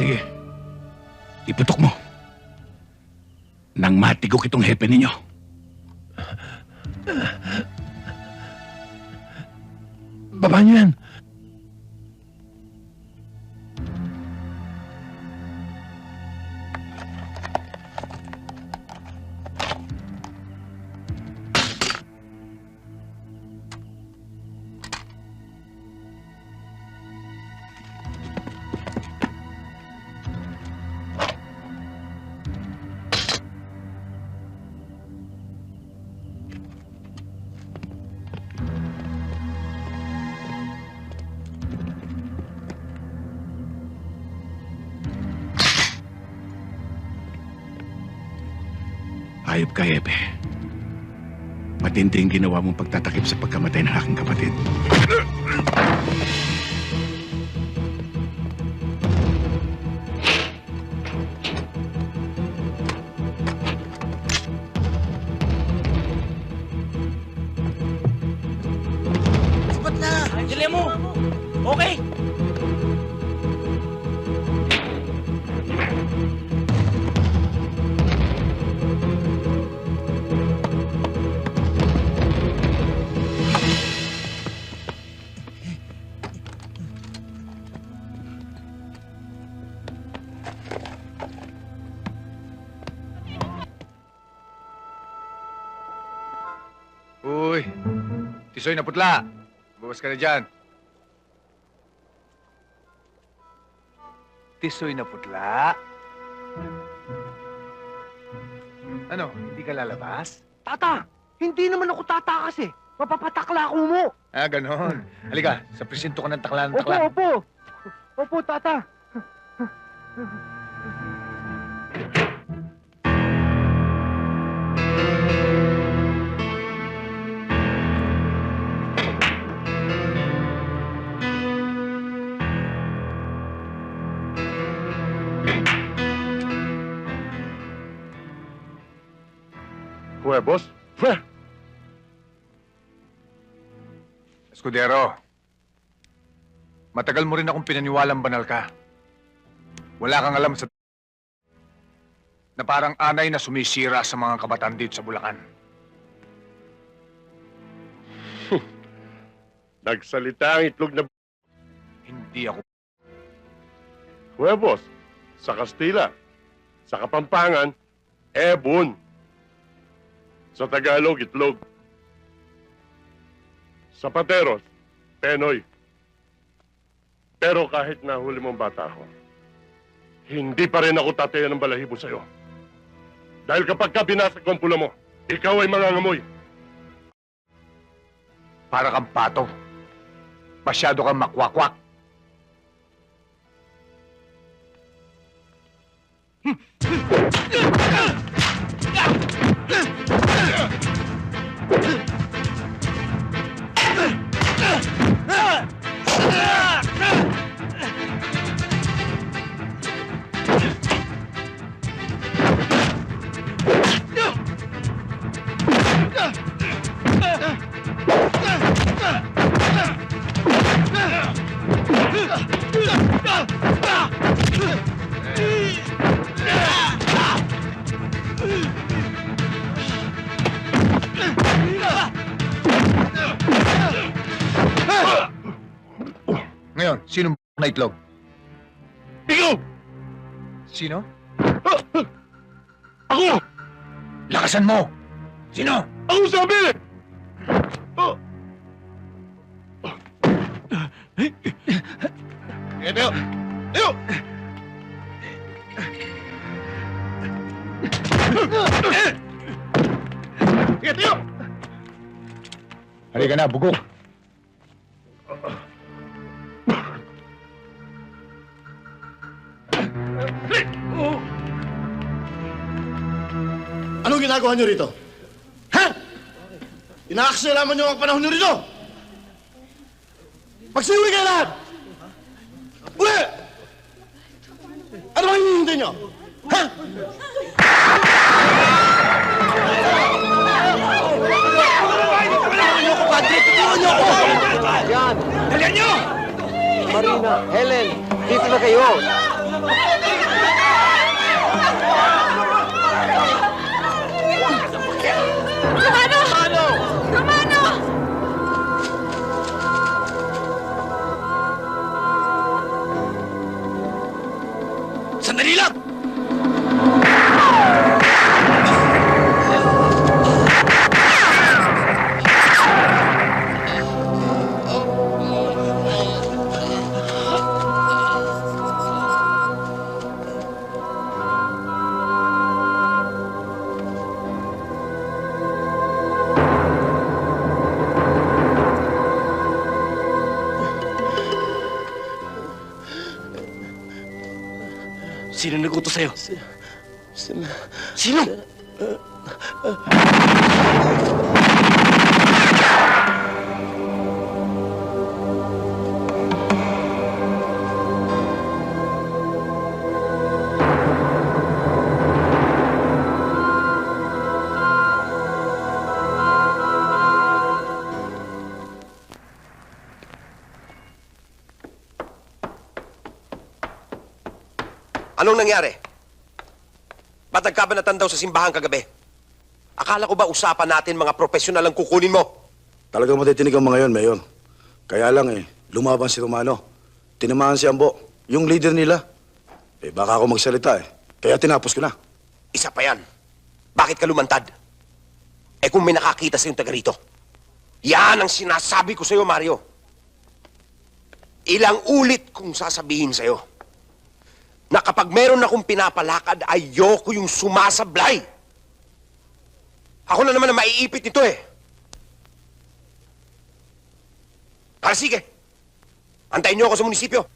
Sige. Iputok mo. Nang matigok itong hepe ninyo. Baba niyo yan. Hayop ka, hepe. Matindi ang ginawa mong pagtatakip sa pagkamatay ng aking kapatid. Sapat na! Dali mo! Okay! Uy, tisoy na putla. Buwas ka na dyan. Tisoy na putla. Ano, hindi ka lalabas? Tata, hindi naman ako tatakas eh. Mapapatakla ako mo. Ah, ganon. Halika, sa presinto ka ng takla ng Opo, takla. opo. Opo, tata. Huwebos? Escudero, matagal mo rin akong pinaniwalang banal ka. Wala kang alam sa... na parang anay na sumisira sa mga kabataan dito sa Bulacan. Nagsalita ang itlog na Hindi ako... huwebos. Sa Kastila. Sa Kapampangan, ebon. Sa Tagalog, itlog. Sa Pateros, penoy. Pero kahit nahuli mong bata ako, hindi pa rin ako tatayan ng balahibo sa'yo. Dahil kapag ka binasag ko ang pula mo, ikaw ay mangangamoy. Para kang pato. Masyado kang makwakwak. Ngayon, sinong na itlog? Ikaw! Sino? Ako! Lakasan mo! Sino? Ako sabi! Tayo! Tayo! Sige, tayo! Halika na, bugok! Anong ginagawa niyo rito? Ha? Inaakselaman niyo ang panahon niyo rito! Magsiuwi kayo lahat! Uli! Ano bang hinihintay niyo? Ha? Tulungan niyo ko, Padre! Tulungan niyo ko! Yan! Dalihan niyo! Marina, Helen, dito na kayo! Sandali lang! Sino nag-utos sa'yo? Sina... Sino? Anong nangyari? Ba't nagkabanatan daw sa simbahan kagabi? Akala ko ba usapan natin mga profesional ang kukunin mo? Talagang matitinig ang mga yon, Mayor. Kaya lang lumaban si Romano. Tinamaan si Ambo, yung leader nila. Baka ako magsalita Kaya tinapos ko na. Isa pa yan. Bakit ka lumantad? Kung may nakakita sa'yong taga rito. Yan ang sinasabi ko sa'yo, Mario. Ilang ulit kong sasabihin sa'yo na kapag meron akong pinapalakad, ayoko yung sumasablay. Ako na naman ang maiipit nito Para sige, antayin niyo ako sa munisipyo.